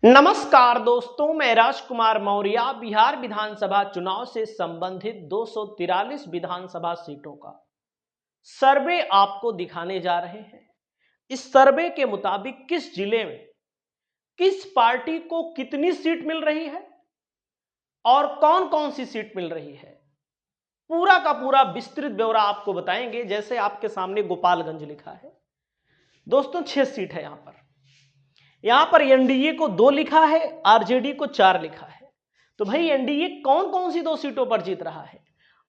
नमस्कार दोस्तों, मैं राजकुमार मौर्य बिहार विधानसभा चुनाव से संबंधित 243 विधानसभा सीटों का सर्वे आपको दिखाने जा रहे हैं। इस सर्वे के मुताबिक किस जिले में किस पार्टी को कितनी सीट मिल रही है और कौन कौन सी सीट मिल रही है, पूरा का पूरा विस्तृत ब्यौरा आपको बताएंगे। जैसे आपके सामने गोपालगंज लिखा है दोस्तों, 6 सीट है। यहां पर एनडीए को 2 लिखा है, आरजेडी को 4 लिखा है। तो भाई एनडीए कौन कौन सी 2 सीटों पर जीत रहा है,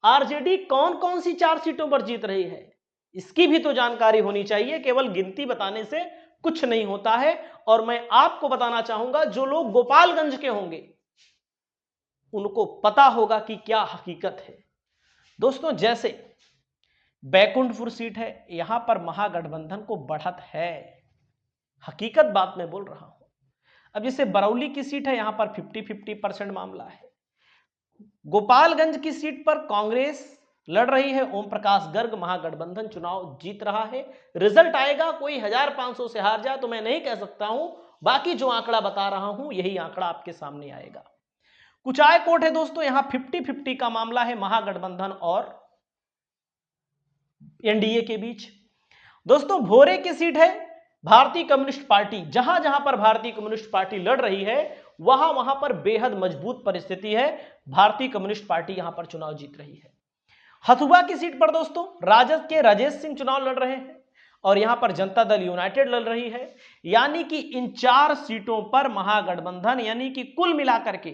आरजेडी कौन कौन सी 4 सीटों पर जीत रही है, इसकी भी तो जानकारी होनी चाहिए। केवल गिनती बताने से कुछ नहीं होता है। और मैं आपको बताना चाहूंगा, जो लोग गोपालगंज के होंगे उनको पता होगा कि क्या हकीकत है। दोस्तों, जैसे बैकुंठपुर सीट है, यहां पर महागठबंधन को बढ़त है, हकीकत बात मैं बोल रहा हूं। अब जैसे बरौली की सीट है, यहां पर 50-50% मामला है। गोपालगंज की सीट पर कांग्रेस लड़ रही है, ओम प्रकाश गर्ग महागठबंधन चुनाव जीत रहा है। रिजल्ट आएगा, कोई 1500 से हार जाए तो मैं नहीं कह सकता हूं, बाकी जो आंकड़ा बता रहा हूं यही आंकड़ा आपके सामने आएगा। कुचायकोट है दोस्तों, यहां 50-50 का मामला है महागठबंधन और एनडीए के बीच। दोस्तों, भोरे की सीट है भारतीय कम्युनिस्ट पार्टी, जहां जहां पर भारतीय कम्युनिस्ट पार्टी लड़ रही है वहां वहां पर बेहद मजबूत परिस्थिति है, भारतीय कम्युनिस्ट पार्टी यहां पर चुनाव जीत रही है। हथुआ की सीट पर दोस्तों राजद के राजेश सिंह चुनाव लड़ रहे हैं और यहां पर जनता दल यूनाइटेड लड़ रही है। यानी कि इन 4 सीटों पर महागठबंधन, यानी कि कुल मिलाकर के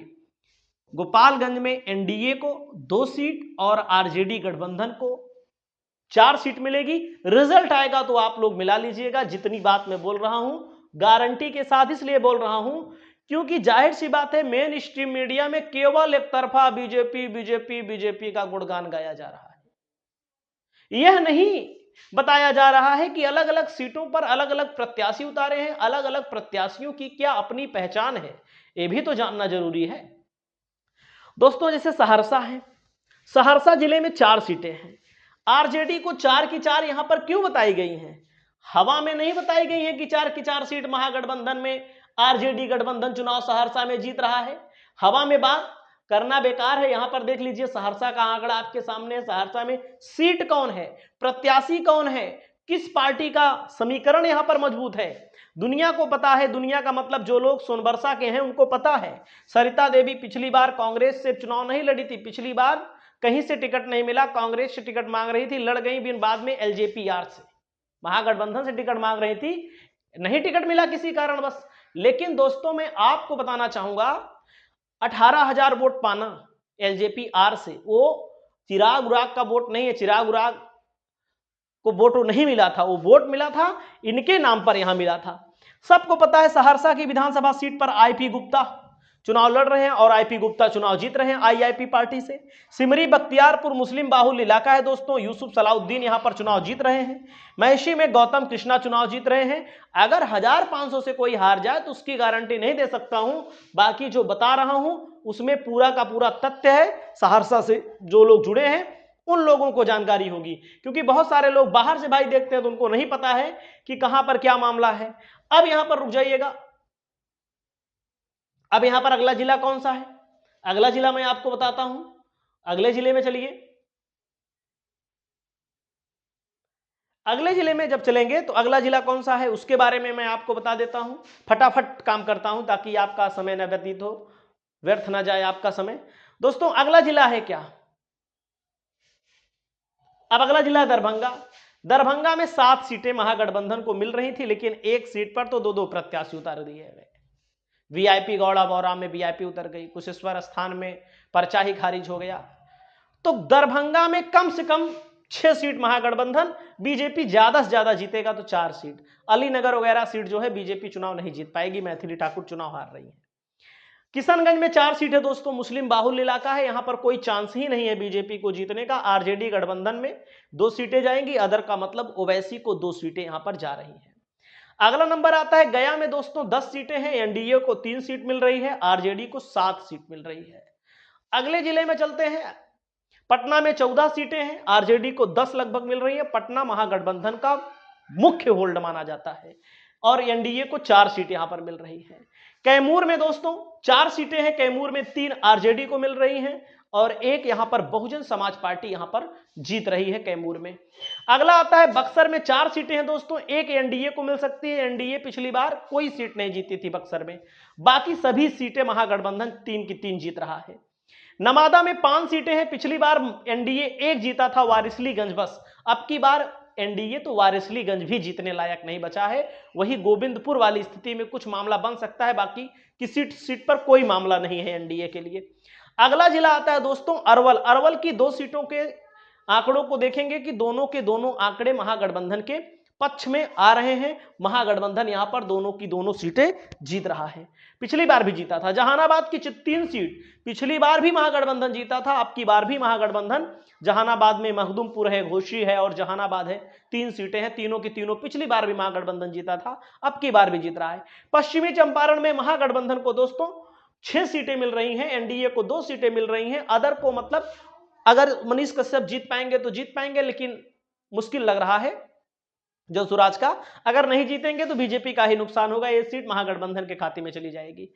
गोपालगंज में एनडीए को 2 सीट और आरजेडी गठबंधन को 4 सीट मिलेगी। रिजल्ट आएगा तो आप लोग मिला लीजिएगा। जितनी बात मैं बोल रहा हूं गारंटी के साथ इसलिए बोल रहा हूं क्योंकि जाहिर सी बात है, मेन स्ट्रीम मीडिया में केवल एक तरफा बीजेपी बीजेपी बीजेपी का गुणगान गाया जा रहा है। यह नहीं बताया जा रहा है कि अलग अलग सीटों पर अलग अलग प्रत्याशी उतारे हैं, अलग अलग प्रत्याशियों की क्या अपनी पहचान है, यह भी तो जानना जरूरी है। दोस्तों, जैसे सहरसा है, सहरसा जिले में 4 सीटें हैं। आरजेडी को 4 की 4 यहां पर क्यों बताई गई हैं? हवा में नहीं बताई गई है कि 4 की 4 सीट महागठबंधन में आरजेडी गठबंधन चुनाव सहरसा में जीत रहा है। हवा में बात करना बेकार है। यहां पर देख लीजिए, सहरसा का आंकड़ा आपके सामने है। सहरसा में सीट कौन है, प्रत्याशी कौन है, किस पार्टी का समीकरण यहां पर मजबूत है, दुनिया को पता है। दुनिया का मतलब जो लोग सोनबरसा के हैं उनको पता है। सरिता देवी पिछली बार कांग्रेस से चुनाव नहीं लड़ी थी, पिछली बार कहीं से टिकट नहीं मिला, कांग्रेस से टिकट मांग रही थी, लड़ गई, भी बाद में एलजेपीआर से, महागठबंधन से टिकट मांग रही थी, नहीं टिकट मिला किसी कारण बस। लेकिन दोस्तों, मैं आपको बताना चाहूंगा, 18,000 वोट पाना एलजेपीआर से, वो चिराग उराग का वोट नहीं है। चिराग उराग को वोट नहीं मिला था, वो वोट मिला था इनके नाम पर, यहां मिला था। सबको पता है सहरसा की विधानसभा सीट पर आईपी गुप्ता चुनाव लड़ रहे हैं और आईपी गुप्ता चुनाव जीत रहे हैं आईआईपी पार्टी से। सिमरी बख्तियारपुर मुस्लिम बाहुल इलाका है दोस्तों, यूसुफ सलाउद्दीन यहां पर चुनाव जीत रहे हैं। महिषी में गौतम कृष्णा चुनाव जीत रहे हैं। अगर 1500 से कोई हार जाए तो उसकी गारंटी नहीं दे सकता हूं, बाकी जो बता रहा हूं उसमें पूरा का पूरा तथ्य है। सहरसा से जो लोग जुड़े हैं उन लोगों को जानकारी होगी, क्योंकि बहुत सारे लोग बाहर से भाई देखते हैं तो उनको नहीं पता है कि कहां पर क्या मामला है। अब यहां पर रुक जाइएगा, अब यहां पर अगला जिला कौन सा है, अगला जिला मैं आपको बताता हूं। अगले जिले में चलिए, अगले जिले में जब चलेंगे तो अगला जिला कौन सा है उसके बारे में मैं आपको बता देता हूं। फटाफट काम करता हूं ताकि आपका समय न व्यतीत हो, व्यर्थ ना जाए आपका समय। दोस्तों, अगला जिला है क्या, अब अगला जिला दरभंगा। दरभंगा में 7 सीटें महागठबंधन को मिल रही थी, लेकिन एक सीट पर तो 2-2 प्रत्याशी उतार दिए गए। वीआईपी गौड़ा बौरा में वीआईपी उतर गई, कुशेश्वर स्थान में पर्चा ही खारिज हो गया। तो दरभंगा में कम से कम 6 सीट महागठबंधन, बीजेपी ज्यादा से ज्यादा जीतेगा तो 4 सीट। अलीनगर वगैरह सीट जो है बीजेपी चुनाव नहीं जीत पाएगी, मैथिली ठाकुर चुनाव हार रही है। किशनगंज में 4 सीटें दोस्तों, मुस्लिम बाहुल्य इलाका है, यहां पर कोई चांस ही नहीं है बीजेपी को जीतने का। आरजेडी गठबंधन में 2 सीटें जाएंगी, अदर का मतलब ओवैसी को 2 सीटें यहां पर जा रही हैं। अगला नंबर आता है गया में दोस्तों, 10 सीटें हैं, एनडीए को 3 सीट मिल रही है, आरजेडी को 7 सीट मिल रही है। अगले जिले में चलते हैं, पटना में 14 सीटें हैं, आरजेडी को 10 लगभग मिल रही है। पटना महागठबंधन का मुख्य होल्ड माना जाता है और एनडीए को 4 सीट यहां पर मिल रही है। कैमूर में दोस्तों 4 सीटें हैं, कैमूर में 3 आरजेडी को मिल रही हैं और एक यहां पर बहुजन समाज पार्टी यहां पर जीत रही है कैमूर में। अगला आता है बक्सर में 4 सीटें हैं दोस्तों, एक एनडीए को मिल सकती है, एनडीए पिछली बार कोई सीट नहीं जीती थी बक्सर में, बाकी सभी सीटें महागठबंधन 3 की 3 जीत रहा है। नवादा में 5 सीटें हैं, पिछली बार एनडीए एक जीता था वारिसलीगंज बस, अब की बार एनडीए तो वारिसलीगंज भी जीतने लायक नहीं बचा है। वही गोविंदपुर वाली स्थिति में कुछ मामला बन सकता है, बाकी किसी सीट पर कोई मामला नहीं है एनडीए के लिए। अगला जिला आता है दोस्तों अरवल। अरवल की 2 सीटों के आंकड़ों को देखेंगे कि दोनों के दोनों आंकड़े महागठबंधन के पक्ष में आ रहे हैं। महागठबंधन यहां पर दोनों की दोनों सीटें जीत रहा है, पिछली बार भी जीता था। जहानाबाद की 3 सीट पिछली बार भी महागठबंधन जीता था, अब की बार भी महागठबंधन, जहानाबाद में मखदुमपुर है, घोसी है और जहानाबाद है, 3 सीटें हैं, तीनों की तीनों पिछली बार भी महागठबंधन जीता था, अब की बार भी जीत रहा है। पश्चिमी चंपारण में महागठबंधन को दोस्तों 6 सीटें मिल रही हैं, एनडीए को 2 सीटें मिल रही हैं, अदर को मतलब अगर मनीष कश्यप जीत पाएंगे तो जीत पाएंगे, लेकिन मुश्किल लग रहा है जो सुराज का, अगर नहीं जीतेंगे तो बीजेपी का ही नुकसान होगा, ये सीट महागठबंधन के खाते में चली जाएगी।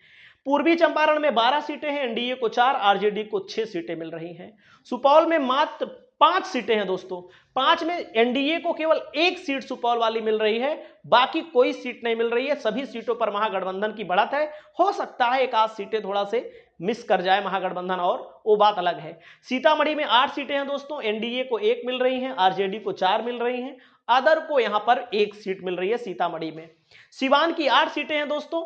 पूर्वी चंपारण में 12 सीटें हैं, एनडीए को 4, आरजेडी को 6 सीटें मिल रही हैं। सुपौल में मात्र 5 सीटें हैं दोस्तों, 5 में एनडीए को केवल 1 सीट सुपौल वाली मिल रही है, बाकी कोई सीट नहीं मिल रही है, सभी सीटों पर महागठबंधन की बढ़त है। हो सकता है एक आध सीटें थोड़ा से मिस कर जाए महागठबंधन, और वो बात अलग है। सीतामढ़ी में 8 सीटें हैं दोस्तों, एनडीए को 1 मिल रही हैं, आरजेडी को 4 मिल रही हैं, अदर को यहां पर 1 सीट मिल रही है सीतामढ़ी में। सिवान की 8 सीटें हैं दोस्तों,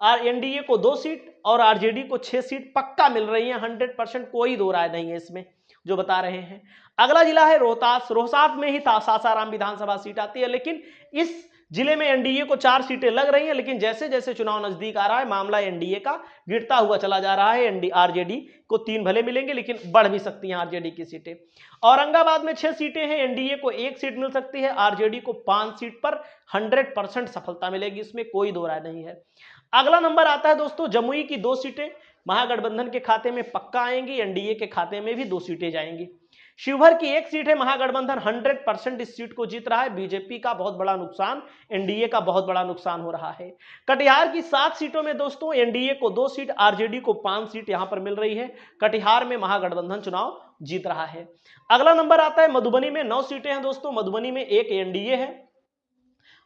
एनडीए को 2 सीट और आरजेडी को 6 सीट पक्का मिल रही है, 100%, कोई दो राय नहीं है इसमें जो बता रहे हैं। अगला जिला है रोहतास। रोहतास में ही सासाराम विधानसभा सीट आती है, लेकिन इस जिले में एनडीए को 4 सीटें लग रही हैं, लेकिन जैसे जैसे चुनाव नजदीक आ रहा है मामला एनडीए का गिरता हुआ चला जा रहा है। आरजेडी को 3 भले मिलेंगे, लेकिन बढ़ भी सकती हैं आरजेडी की सीटें। औरंगाबाद में 6 सीटें हैं, एनडीए को 1 सीट मिल सकती है, आरजेडी को 5 सीट पर 100% सफलता मिलेगी, इसमें कोई दो राय नहीं है। अगला नंबर आता है दोस्तों जमुई की 2 सीटें महागठबंधन के खाते में पक्का आएंगी, एनडीए के खाते में भी 2 सीटें जाएंगी। शिवहर की 1 सीट है, महागठबंधन 100% इस सीट को जीत रहा है, बीजेपी का बहुत बड़ा नुकसान, एनडीए का बहुत बड़ा नुकसान हो रहा है। कटिहार की 7 सीटों में दोस्तों एनडीए को 2 सीट, आरजेडी को 5 सीट यहां पर मिल रही है, कटिहार में महागठबंधन चुनाव जीत रहा है। अगला नंबर आता है मधुबनी में 9 सीटें हैं दोस्तों, मधुबनी में 1 एनडीए है,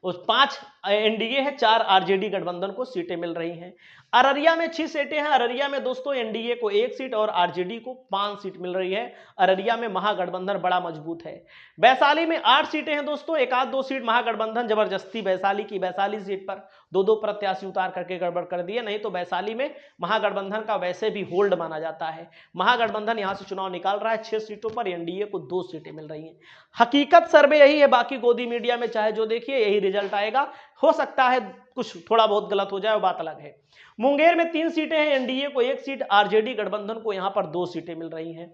उस 5 एनडीए है, 4 आरजेडी गठबंधन को सीटें मिल रही हैं। अररिया में 6 सीटें हैं, अररिया में दोस्तों एनडीए को 1 सीट और आरजेडी को 5 सीट मिल रही है, अररिया में महागठबंधन बड़ा मजबूत है। वैशाली में 8 सीटें हैं दोस्तों, एक आध 2 सीट महागठबंधन जबरदस्ती वैशाली की, वैशाली सीट पर 2-2 प्रत्याशी उतार करके गड़बड़ कर दिए, नहीं तो वैशाली में महागठबंधन का वैसे भी होल्ड माना जाता है। महागठबंधन यहां से चुनाव निकाल रहा है, 6 सीटों पर एनडीए को 2 सीटें मिल रही हैं। हकीकत सर्वे यही है, बाकी गोदी मीडिया में चाहे जो देखिए यही रिजल्ट आएगा, हो सकता है कुछ थोड़ा बहुत गलत हो जाए, वो बात अलग है। मुंगेर में 3 सीटें हैं, एनडीए को 1 सीट, आरजेडी गठबंधन को यहां पर 2 सीटें मिल रही हैं।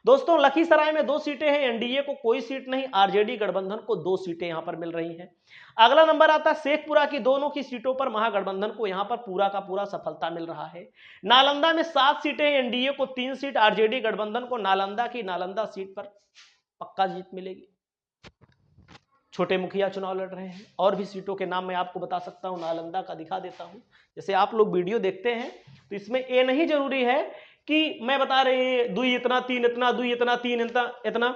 दोस्तों लखीसराय में 2 सीटें हैं, एनडीए को कोई सीट नहीं, आरजेडी गठबंधन को 2 सीटें यहां पर मिल रही हैं। अगला नंबर आता है शेखपुरा की, दोनों की सीटों पर महागठबंधन को यहां पर पूरा का पूरा सफलता मिल रहा है। नालंदा में 7 सीटें, एनडीए को 3 सीट, आरजेडी गठबंधन को नालंदा सीट पर पक्का जीत मिलेगी। छोटे मुखिया चुनाव लड़ रहे हैं, और भी सीटों के नाम मैं आपको बता सकता हूं, नालंदा का दिखा देता हूं। जैसे आप लोग वीडियो देखते हैं तो इसमें ये नहीं जरूरी है कि मैं बता रहे 2 इतना 3 इतना, 2 इतना 3 इतना,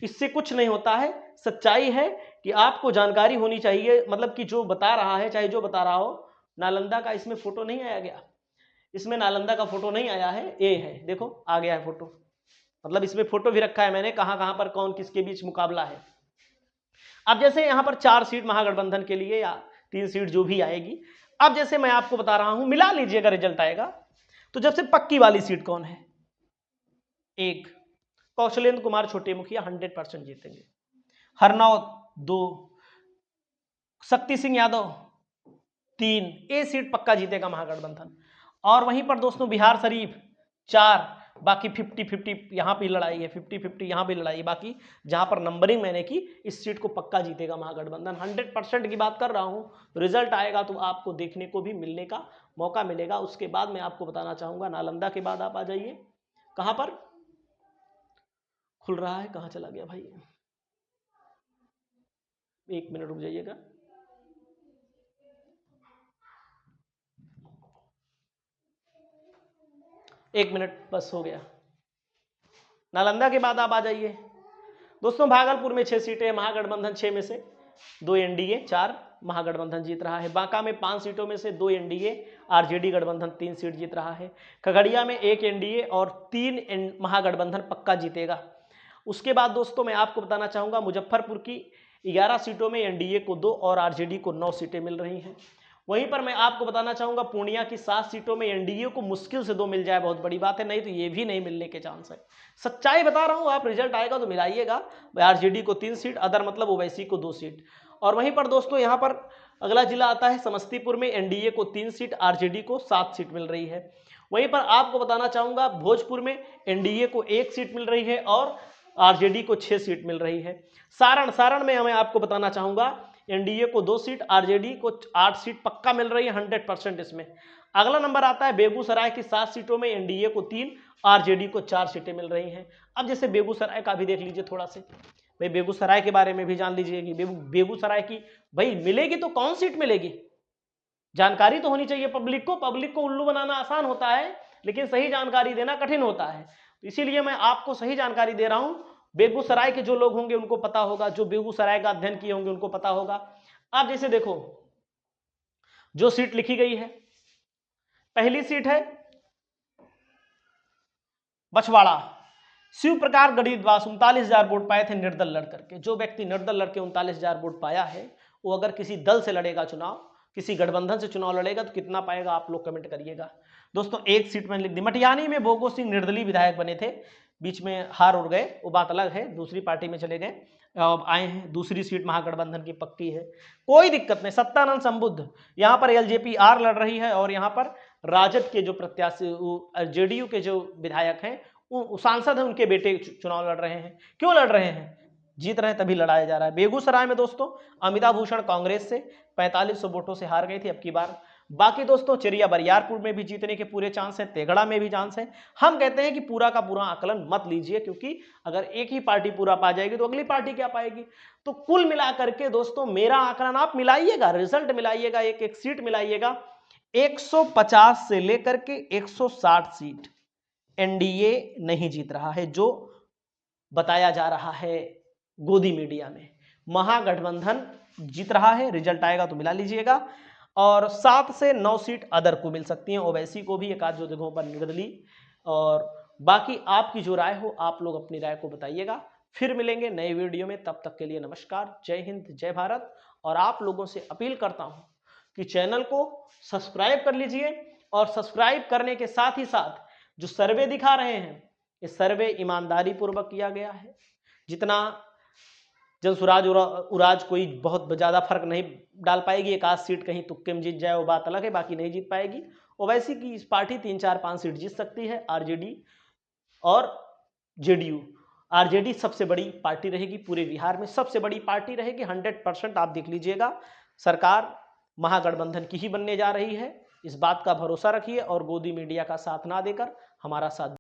इससे कुछ नहीं होता है। सच्चाई है कि आपको जानकारी होनी चाहिए, मतलब कि जो बता रहा है चाहे जो बता रहा हो, नालंदा का इसमें फोटो नहीं आया गया, इसमें नालंदा का फोटो नहीं आया है, ये है देखो आ गया है फोटो, मतलब इसमें फोटो भी रखा है मैंने, कहां पर कौन किसके बीच मुकाबला है। अब जैसे यहां पर 4 सीट महागठबंधन के लिए या 3 सीट जो भी आएगी, अब जैसे मैं आपको बता रहा हूं, मिला लीजिएगा रिजल्ट आएगा तो जब से पक्की वाली सीट कौन है, 1 कौशलेंद्र कुमार छोटे मुखिया 100% जीतेंगे, हरनौत 2, शक्ति सिंह यादव 3, ये सीट पक्का जीतेगा महागठबंधन। और वहीं पर दोस्तों बिहार शरीफ 4, बाकी 50-50 यहां पे लड़ाई है, 50-50 यहां पे लड़ाई है, बाकी जहां पर नंबरिंग मैंने की इस सीट को पक्का जीतेगा महागठबंधन। 100% की बात कर रहा हूं, रिजल्ट आएगा तो आपको देखने को भी मिलने का मौका मिलेगा। उसके बाद मैं आपको बताना चाहूंगा, नालंदा के बाद आप आ जाइए, कहां पर खुल रहा है, कहां चला गया भाई, 1 मिनट रुक जाइएगा। 1 मिनट बस हो गया। नालंदा के बाद आप आ जाइए दोस्तों, भागलपुर में 6 सीटें, महागठबंधन 6 में से 2 एनडीए, 4 महागठबंधन जीत रहा है। बांका में 5 सीटों में से 2 एनडीए, आरजेडी गठबंधन 3 सीट जीत रहा है। खगड़िया में 1 एनडीए और 3 महागठबंधन पक्का जीतेगा। उसके बाद दोस्तों मैं आपको बताना चाहूंगा, मुजफ्फरपुर की 11 सीटों में एनडीए को 2 और आरजेडी को 9 सीटें मिल रही हैं। वहीं पर मैं आपको बताना चाहूंगा, पूर्णिया की 7 सीटों में एनडीए को मुश्किल से 2 मिल जाए, बहुत बड़ी बात है, नहीं तो ये भी नहीं मिलने के चांस है। सच्चाई बता रहा हूं, आप रिजल्ट आएगा तो मिलाइएगा। आरजेडी को 3 सीट, अदर मतलब ओवैसी को 2 सीट। और वहीं पर दोस्तों यहां पर अगला जिला आता है समस्तीपुर में, एनडीए को 3 सीट, आरजेडी को 7 सीट मिल रही है। वहीं पर आपको बताना चाहूंगा, भोजपुर में एनडीए को 1 सीट मिल रही है और आरजेडी को 6 सीट मिल रही है। सारण में मैं आपको बताना चाहूंगा, एनडीए को 2 सीट, आरजेडी को 8 सीट पक्का मिल रही है 100% इसमें। अगला नंबर आता है बेगूसराय की 7 सीटों में एनडीए को 3, आरजेडी को 4 सीटें मिल रही हैं। अब जैसे बेगूसराय का भी देख लीजिए थोड़ा से, भाई बेगूसराय के बारे में भी जान लीजिए कि बेगूसराय की भाई मिलेगी तो कौन सीट मिलेगी, जानकारी तो होनी चाहिए पब्लिक को उल्लू बनाना आसान होता है, लेकिन सही जानकारी देना कठिन होता है। तो इसीलिए मैं आपको सही जानकारी दे रहा हूं। बेगूसराय के जो लोग होंगे उनको पता होगा, जो बेगूसराय का अध्ययन किए होंगे उनको पता होगा। अब जैसे देखो, जो सीट लिखी गई है, पहली सीट है बछवाड़ा, शिव प्रकार गणितवास 39,000 वोट पाए थे निर्दल लड़ करके। जो व्यक्ति निर्दल लड़के 39,000 वोट पाया है, वो अगर किसी दल से लड़ेगा चुनाव, किसी गठबंधन से चुनाव लड़ेगा तो कितना पाएगा आप लोग कमेंट करिएगा। दोस्तों 1 सीट में लिख दी। मटियानी में भोगो सिंह निर्दलीय विधायक बने थे, बीच में हार उड़ गए, वो बात अलग है, दूसरी पार्टी में चले गए, अब आए हैं। दूसरी सीट महागठबंधन की पक्की है, कोई दिक्कत नहीं। सत्तानंद संबुद्ध, यहां पर एलजेपी आर लड़ रही है और यहां पर राजद के जो प्रत्याशी, जेडीयू के जो विधायक हैं, सांसद हैं, उनके बेटे चुनाव लड़ रहे हैं। क्यों लड़ रहे हैं? जीत रहे हैं तभी लड़ाया जा रहा है। बेगूसराय में दोस्तों अमिता भूषण कांग्रेस से 4500 वोटों से हार गई थी अब की बार। बाकी दोस्तों चिरिया बरियारपुर में भी जीतने के पूरे चांस है, तेगड़ा में भी चांस है। हम कहते हैं कि पूरा का पूरा आकलन मत लीजिए, क्योंकि अगर एक ही पार्टी पूरा पा जाएगी तो अगली पार्टी क्या पाएगी। तो कुल मिलाकर के दोस्तों मेरा आकलन आप मिलाइएगा, रिजल्ट मिलाइएगा, एक एक सीट मिलाइएगा। 150 से लेकर के 160 सीट एनडीए नहीं जीत रहा है, जो बताया जा रहा है गोदी मीडिया में। महागठबंधन जीत रहा है, रिजल्ट आएगा तो मिला लीजिएगा। और 7 से 9 सीट अदर को मिल सकती हैं, ओवैसी को भी, एक आध जो जगहों पर निर्दलीय। और बाकी आपकी जो राय हो, आप लोग अपनी राय को बताइएगा। फिर मिलेंगे नए वीडियो में, तब तक के लिए नमस्कार, जय हिंद, जय भारत। और आप लोगों से अपील करता हूं कि चैनल को सब्सक्राइब कर लीजिए, और सब्सक्राइब करने के साथ ही साथ जो सर्वे दिखा रहे हैं, ये सर्वे ईमानदारी पूर्वक किया गया है। जितना जनसुराज उराज कोई बहुत ज्यादा फर्क नहीं डाल पाएगी, एक आध सीट कहीं तुक्के में जीत जाए वो बात अलग है, बाकी नहीं जीत पाएगी। ओवैसी की इस पार्टी 3, 4, 5 सीट जीत सकती है, आरजेडी और जेडीयू। आरजेडी सबसे बड़ी पार्टी रहेगी पूरे बिहार में, सबसे बड़ी पार्टी रहेगी 100%। आप देख लीजिएगा, सरकार महागठबंधन की ही बनने जा रही है, इस बात का भरोसा रखिए और गोदी मीडिया का साथ ना देकर हमारा साथ